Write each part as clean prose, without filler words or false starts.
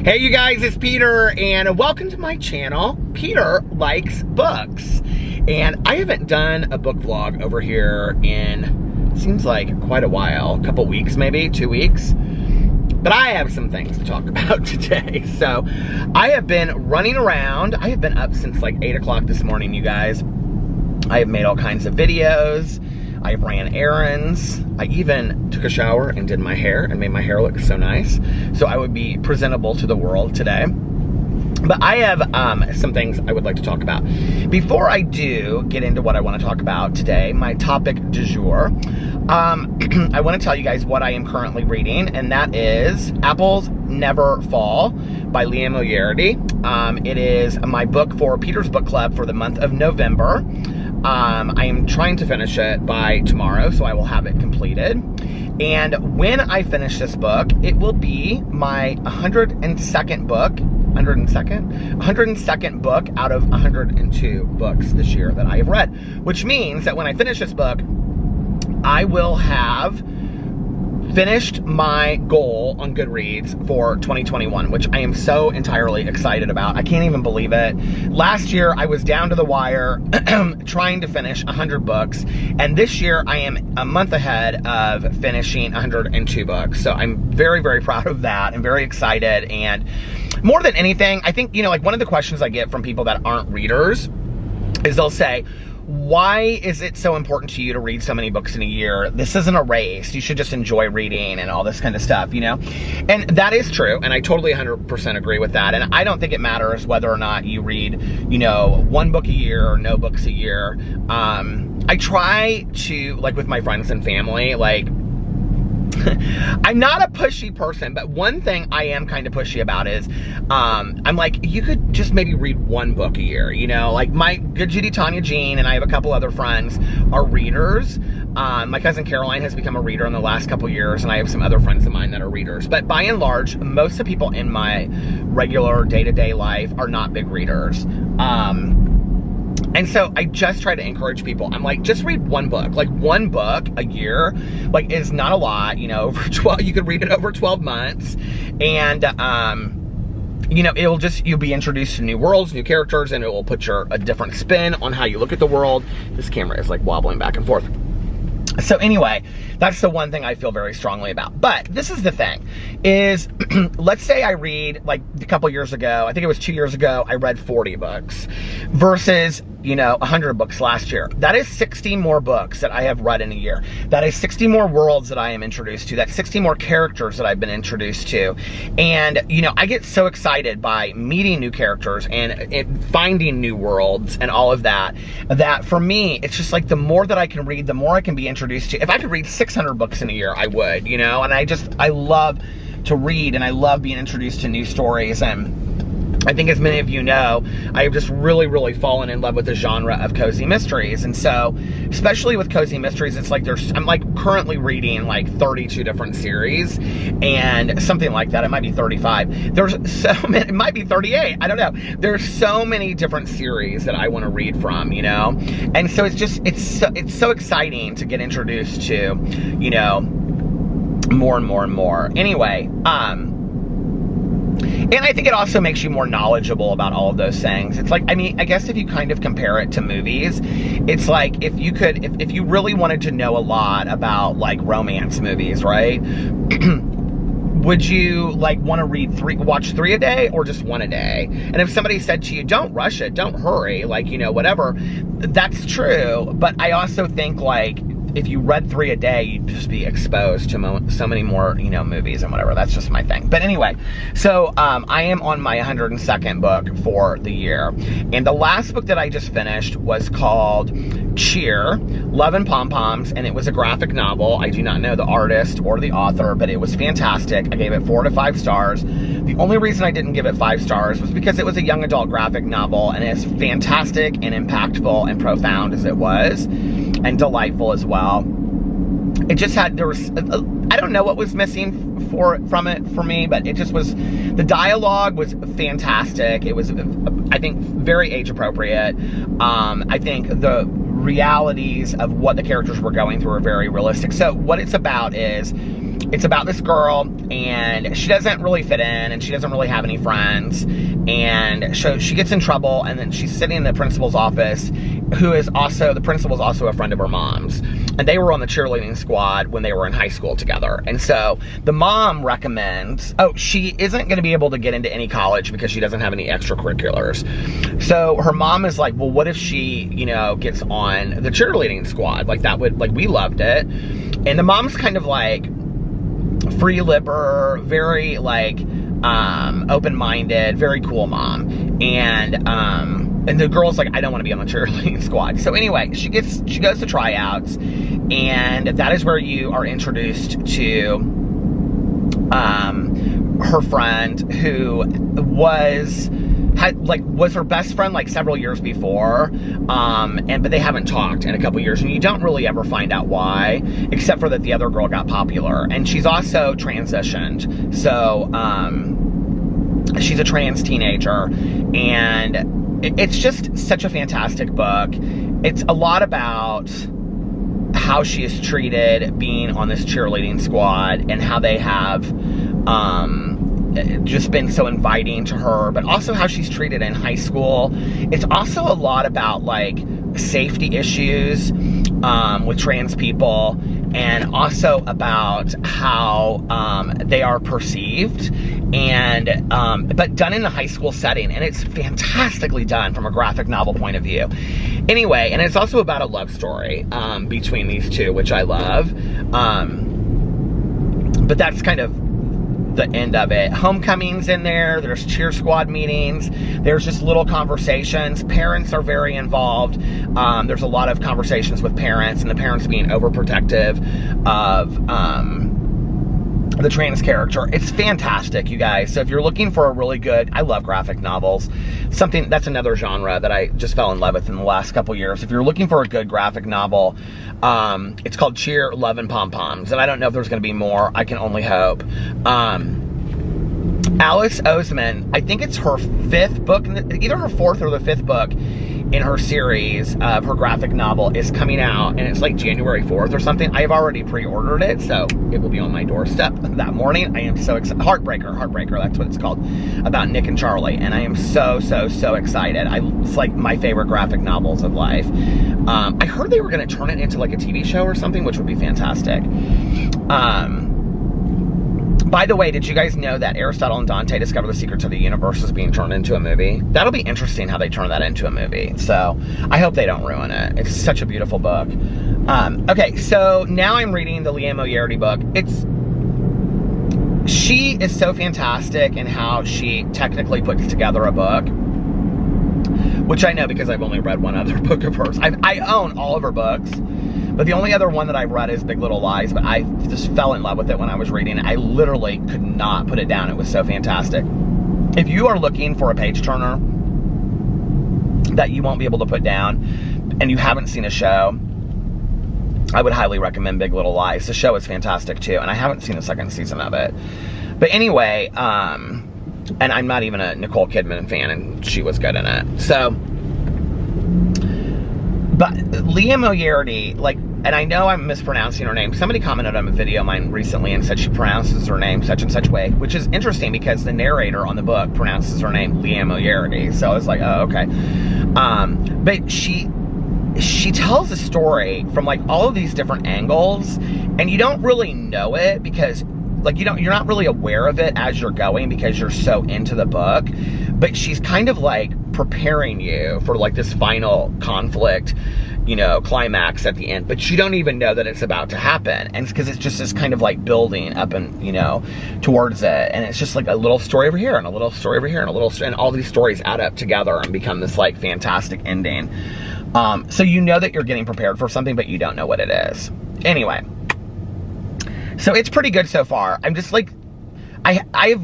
Hey you guys, it's Peter and welcome to my channel. Peter Likes Books. And I haven't done a book vlog over here in, seems like quite a while, a couple weeks maybe, 2 weeks. But I have some things to talk about today. So I have been running around. I have been up since like 8 o'clock this morning, you guys. I have made all kinds of videos. I ran errands. I even took a shower and did my hair and made my hair look so nice. So I would be presentable to the world today. But I have some things I would like to talk about. Before I do get into what I want to talk about today, my topic du jour, I want to tell you guys what I am currently reading, and that is Apples Never Fall by Liane Moriarty. It is my book for Peter's Book Club for the month of November. I am trying to finish it by tomorrow, so I will have it completed. And when I finish this book, it will be my 102nd book, 102nd book out of 102 books this year that I have read. Which means that when I finish this book, I will have finished my goal on Goodreads for 2021, which I am so entirely excited about. I can't even believe it. Last year, I was down to the wire trying to finish 100 books, and this year I am a month ahead of finishing 102 books. So I'm very, very proud of that and very excited. And more than anything, I think, you know, like one of the questions I get from people that aren't readers is they'll say, why is it so important to you to read so many books in a year? This isn't a race. You should just enjoy reading and all this kind of stuff, you know? And that is true, and I totally 100% agree with that. And I don't think it matters whether or not you read, you know, one book a year or no books a year. I try to, like with my friends and family, like, I'm not a pushy person, but one thing I am kind of pushy about is, I'm like, you could just maybe read one book a year, you know? Like my good Judy Tanya Jean and I have a couple other friends are readers. My cousin Caroline has become a reader in the last couple years, and I have some other friends of mine that are readers. But by and large, most of the people in my regular day-to-day life are not big readers. And so I just try to encourage people. I'm like, just read one book. Like one book a year, like is not a lot, you know, over 12, you could read it over 12 months. And, you know, you'll be introduced to new worlds, new characters, and it will put a different spin on how you look at the world. This camera is like wobbling back and forth. So anyway, that's the one thing I feel very strongly about. But this is the thing, is let's say I read, like a couple years ago, I think it was 2 years ago, I read 40 books versus, you know, 100 books last year. That is 60 more books that I have read in a year. That is 60 more worlds that I am introduced to. That's 60 more characters that I've been introduced to. And, you know, I get so excited by meeting new characters and finding new worlds and all of that, that for me, it's just like the more that I can read, the more I can be introduced to. If I could read 600 books in a year, I would, you know? And I love to read, and I love being introduced to new stories. And I think, as many of you know, I have just really, really fallen in love with the genre of cozy mysteries. And so, especially with cozy mysteries, it's like I'm like currently reading like 32 different series and something like that. It might be 35. There's so many, it might be 38. I don't know. There's so many different series that I want to read from, you know? And so it's so exciting to get introduced to, you know, more and more and more. Anyway, and I think it also makes you more knowledgeable about all of those things. It's like, I mean, I guess if you kind of compare it to movies, it's like if you really wanted to know a lot about like romance movies, right? Would you like want to watch 3 a day or just 1 a day? And if somebody said to you, don't rush it, don't hurry, like, you know, whatever, that's true. But I also think like, if you read 3 a day, you'd just be exposed to so many more, you know, movies and whatever. That's just my thing. But anyway, so I am on my 102nd book for the year. And the last book that I just finished was called Cheer, Love and Pom-Poms, and it was a graphic novel. I do not know the artist or the author, but it was fantastic. I gave it 4 to 5 stars. The only reason I didn't give it 5 stars was because it was a young adult graphic novel, and it's fantastic and impactful and profound as it was, and delightful as well. It just had, I don't know what was missing from it for me, but it just was, the dialogue was fantastic. It was, I think, very age appropriate. I think the realities of what the characters were going through are very realistic. So what it's about is it's about this girl, and she doesn't really fit in, and she doesn't really have any friends, and so she gets in trouble, and then she's sitting in the principal's office, the principal's also a friend of her mom's, and they were on the cheerleading squad when they were in high school together. And so the mom recommends, she isn't going to be able to get into any college because she doesn't have any extracurriculars. So her mom is like, well, what if she, gets on the cheerleading squad? Like, that would, like, we loved it. And the mom's kind of like free liber, very like open-minded, very cool mom. And the girl's like, I don't want to be on the cheerleading squad. So anyway, she goes to tryouts, and that is where you are introduced to her friend, who was her best friend like several years before, but they haven't talked in a couple years, and you don't really ever find out why, except for that the other girl got popular, and she's also transitioned. So she's a trans teenager, and it's just such a fantastic book. It's a lot about how she is treated being on this cheerleading squad, and how they have just been so inviting to her, but also how she's treated in high school. It's also a lot about like safety issues with trans people, and also about how they are perceived, and but done in a high school setting, and it's fantastically done from a graphic novel point of view. Anyway, and it's also about a love story between these two, which I love. But that's kind of the end of it. Homecoming's in there. There's cheer squad meetings. There's just little conversations. Parents are very involved. There's a lot of conversations with parents, and the parents being overprotective of the trans character. It's fantastic, you guys. So if you're looking for a really good, I love graphic novels. That's another genre that I just fell in love with in the last couple years. If you're looking for a good graphic novel, it's called Cheer, Love, and Pom-Poms. And I don't know if there's going to be more. I can only hope. Alice Oseman, I think it's her 5th book, either her 4th or the 5th book in her series of her graphic novel is coming out, and it's like January 4th or something. I have already pre-ordered it, so it will be on my doorstep that morning. I am so excited. Heartbreaker, that's what it's called, about Nick and Charlie, and I am so excited. It's like my favorite graphic novels of life. I heard they were going to turn it into like a TV show or something, which would be fantastic. By the way, did you guys know that Aristotle and Dante Discover the Secrets of the Universe is being turned into a movie? That'll be interesting how they turn that into a movie. So I hope they don't ruin it. It's such a beautiful book. Okay, so now I'm reading the Liane Moriarty book. She is so fantastic in how she technically puts together a book, which I know because I've only read one other book of hers. I own all of her books, but the only other one that I've read is Big Little Lies, but I just fell in love with it when I was reading it. I literally could not put it down. It was so fantastic. If you are looking for a page turner that you won't be able to put down, and you haven't seen a show, I would highly recommend Big Little Lies. The show is fantastic too, and I haven't seen the 2nd season of it. But anyway, and I'm not even a Nicole Kidman fan, and she was good in it. So, but Liane Moriarty, and I know I'm mispronouncing her name. Somebody commented on a video of mine recently and said she pronounces her name such and such way, which is interesting because the narrator on the book pronounces her name Liane Moriarty. So I was like, oh, okay. But she tells a story from like all of these different angles, and you don't really know it because you're not really aware of it as you're going because you're so into the book. But she's kind of like preparing you for like this final conflict, climax at the end, but you don't even know that it's about to happen. And it's because it's just this kind of like building up and, towards it. And it's just like a little story over here and a little story over here and a little story, and all these stories add up together and become this like fantastic ending. So you know that you're getting prepared for something, but you don't know what it is. Anyway, so it's pretty good so far. I'm just like, I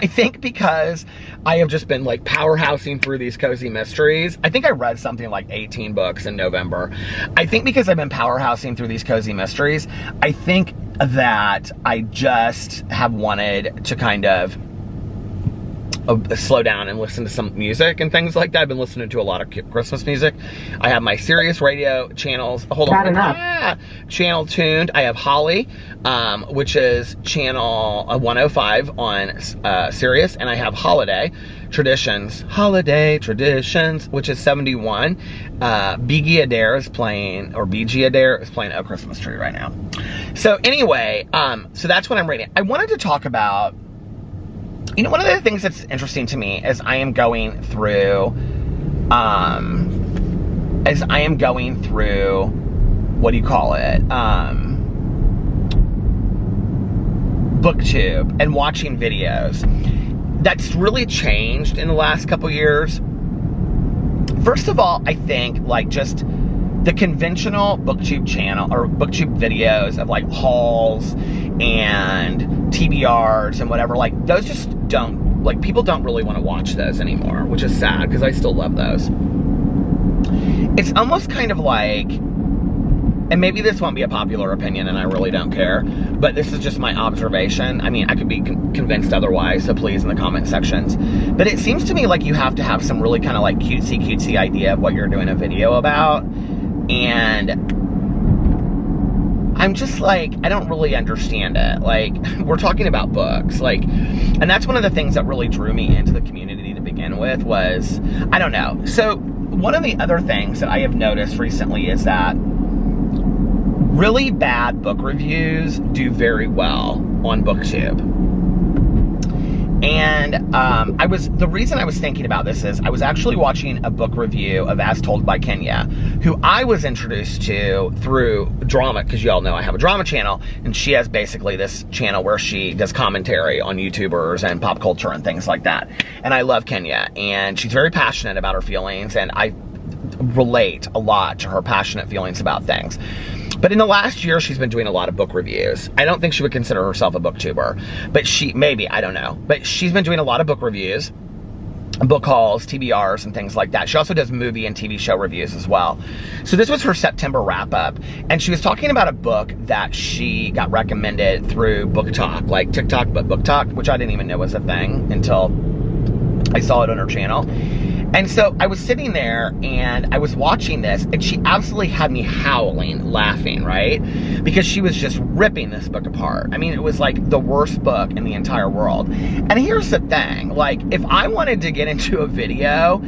think because I have just been like powerhousing through these cozy mysteries. I think I read something like 18 books in November. I think because I've been powerhousing through these cozy mysteries, I think that I just have wanted to kind of slow down and listen to some music and things like that. I've been listening to a lot of Christmas music. I have my Sirius radio channels. Hold on. Channel tuned. I have Holly, which is channel 105 on Sirius, and I have Holiday Traditions, which is 71. BG Adair is playing, or BG Adair is playing A Christmas Tree right now. So anyway, so that's what I'm reading. I wanted to talk about, you know, one of the things that's interesting to me as I am going through, what do you call it? BookTube and watching videos. That's really changed in the last couple years. First of all, I think like just the conventional BookTube channel or BookTube videos of like hauls and TBRs and whatever, like those just don't, like people don't really want to watch those anymore, which is sad because I still love those. It's almost kind of like, and maybe this won't be a popular opinion and I really don't care, but this is just my observation. I mean, I could be convinced otherwise, so please in the comment sections. But it seems to me like you have to have some really kind of like cutesy idea of what you're doing a video about. And I'm just like, I don't really understand it. Like, we're talking about books, like, and that's one of the things that really drew me into the community to begin with was, I don't know. So one of the other things that I have noticed recently is that really bad book reviews do very well on BookTube. And the reason I was thinking about this is I was actually watching a book review of As Told by Kenya, who I was introduced to through drama, because you all know I have a drama channel, and she has basically this channel where she does commentary on YouTubers and pop culture and things like that. And I love Kenya, and she's very passionate about her feelings, and I relate a lot to her passionate feelings about things. But in the last year, she's been doing a lot of book reviews. I don't think she would consider herself a booktuber, but maybe, I don't know. But she's been doing a lot of book reviews, book hauls, TBRs, and things like that. She also does movie and TV show reviews as well. So this was her September wrap up, and she was talking about a book that she got recommended through Book Talk, like TikTok, but Book Talk, which I didn't even know was a thing until I saw it on her channel. And so I was sitting there and I was watching this, and she absolutely had me howling, laughing, right? Because she was just ripping this book apart. I mean, it was like the worst book in the entire world. And here's the thing, like if I wanted to get into a video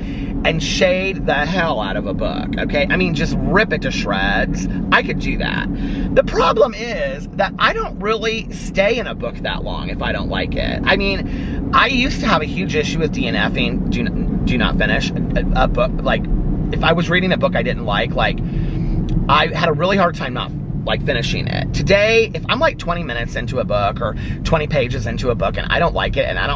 and shade the hell out of a book, okay? I mean, just rip it to shreds, I could do that. The problem is that I don't really stay in a book that long if I don't like it. I mean, I used to have a huge issue with DNFing, do not finish a book. Like, if I was reading a book I didn't like I had a really hard time not like finishing it. Today, if I'm like 20 minutes into a book or 20 pages into a book and I don't like it and I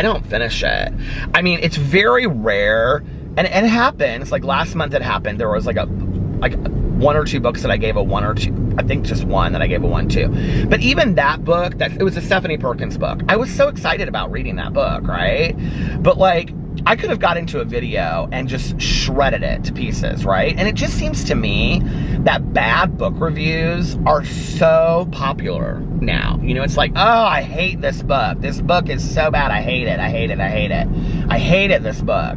don't finish it. I mean, it's very rare, and it happens. Like last month it happened. There was like one or two books that I gave a 1 or 2. I think just one that I gave a 1 to. But even that book, it was a Stephanie Perkins book. I was so excited about reading that book, right? But like, I could have got into a video and just shredded it to pieces, right? And it just seems to me that bad book reviews are so popular now. You know, it's like, oh, I hate this book. This book is so bad. I hate it. I hate it. I hate it. I hated this book.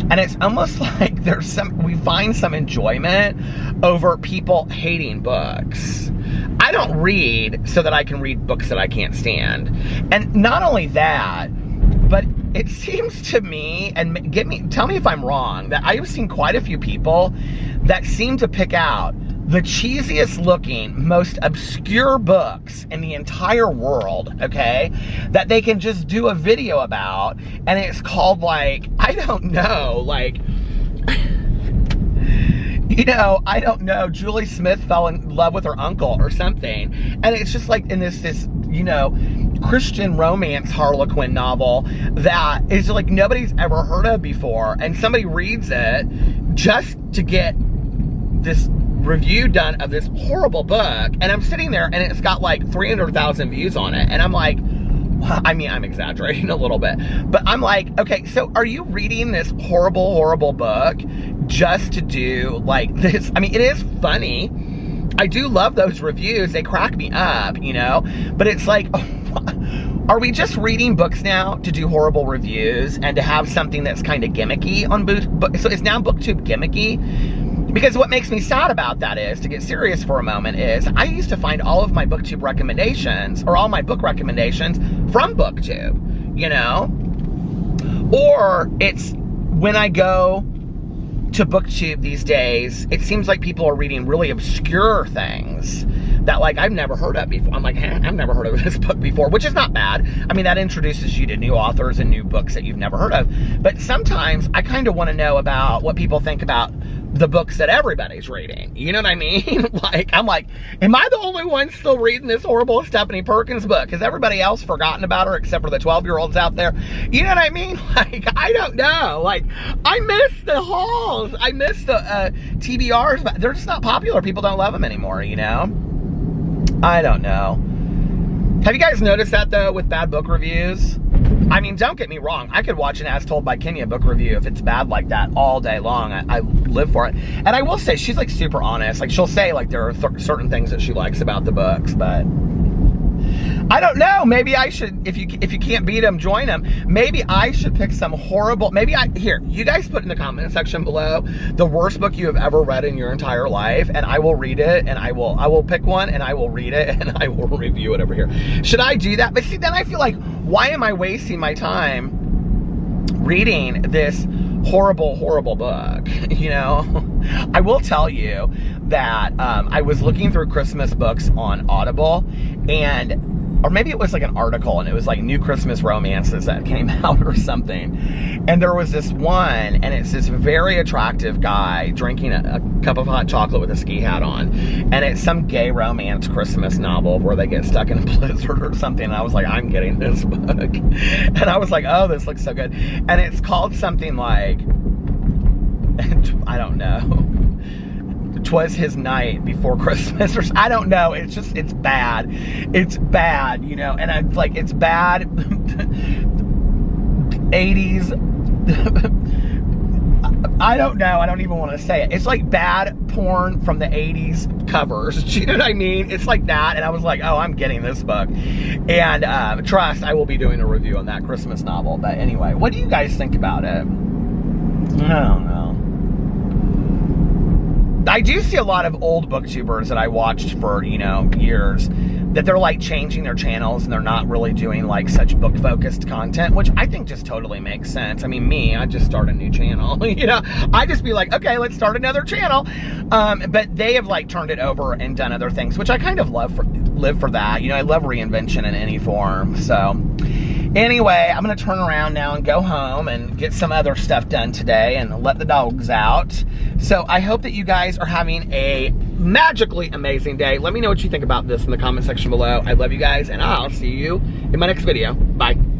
And it's almost like we find some enjoyment over people hating books. I don't read so that I can read books that I can't stand. And not only that, but it seems to me, and tell me if I'm wrong, that I've seen quite a few people that seem to pick out the cheesiest looking, most obscure books in the entire world, okay, that they can just do a video about, and it's called like, I don't know, like, you know, I don't know, Julie Smith fell in love with her uncle or something, and it's just like in this, you know, Christian romance Harlequin novel that is like nobody's ever heard of before, and somebody reads it just to get this review done of this horrible book, and I'm sitting there and it's got like 300,000 views on it, and I'm like, well, I mean, I'm exaggerating a little bit, but I'm like, okay, so are you reading this horrible book just to do like this? I mean, it is funny. I do love those reviews. They crack me up, you know, but it's like, are we just reading books now to do horrible reviews and to have something that's kind of gimmicky on so is now BookTube gimmicky? Because what makes me sad about that is, to get serious for a moment, is I used to find all of my BookTube recommendations, or all my book recommendations, from BookTube, you know? Or it's when I go to BookTube these days, it seems like people are reading really obscure things that, like, I've never heard of before. I'm like, I've never heard of this book before, which is not bad. I mean, that introduces you to new authors and new books that you've never heard of. But sometimes I kind of want to know about what people think about the books that everybody's reading. You know what I mean? Like, I'm like, am I the only one still reading this horrible Stephanie Perkins book? Has everybody else forgotten about her except for the 12-year-olds out there? You know what I mean? Like, I don't know. Like, I miss the hauls. I miss the TBRs, but they're just not popular. People don't love them anymore, you know? I don't know. Have you guys noticed that, though, with bad book reviews? I mean, don't get me wrong. I could watch an As Told by Kenya book review if it's bad like that all day long. I live for it. And I will say, she's, like, super honest. Like, she'll say, like, there are certain things that she likes about the books, but I don't know. Maybe I should, if you can't beat them, join them. Maybe I should pick some horrible, here, you guys put in the comment section below the worst book you have ever read in your entire life, and I will read it, and I will pick one, and I will read it, and I will review it over here. Should I do that? But see, then I feel like, why am I wasting my time reading this horrible, horrible book? You know, I will tell you that I was looking through Christmas books on Audible, or maybe it was like an article, and it was like new Christmas romances that came out or something. And there was this one, and it's this very attractive guy drinking a cup of hot chocolate with a ski hat on. And it's some gay romance Christmas novel where they get stuck in a blizzard or something. And I was like, I'm getting this book. And I was like, oh, this looks so good. And it's called something like, I don't know, 'Twas His Night Before Christmas, or I don't know. It's just, it's bad. It's bad, you know, and I'm like, it's bad 80s. I don't know. I don't even want to say it. It's like bad porn from the 80s covers. Do you know what I mean? It's like that. And I was like, oh, I'm getting this book. And trust, I will be doing a review on that Christmas novel. But anyway, what do you guys think about it? I don't know. I do see a lot of old booktubers that I watched for, you know, years, that they're like changing their channels and they're not really doing like such book focused content, which I think just totally makes sense. I mean, I just start a new channel, you know, I just be like, okay, let's start another channel. But they have like turned it over and done other things, which I kind of live for that. You know, I love reinvention in any form. So anyway, I'm going to turn around now and go home and get some other stuff done today and let the dogs out. So I hope that you guys are having a magically amazing day. Let me know what you think about this in the comment section below. I love you guys, and I'll see you in my next video. Bye.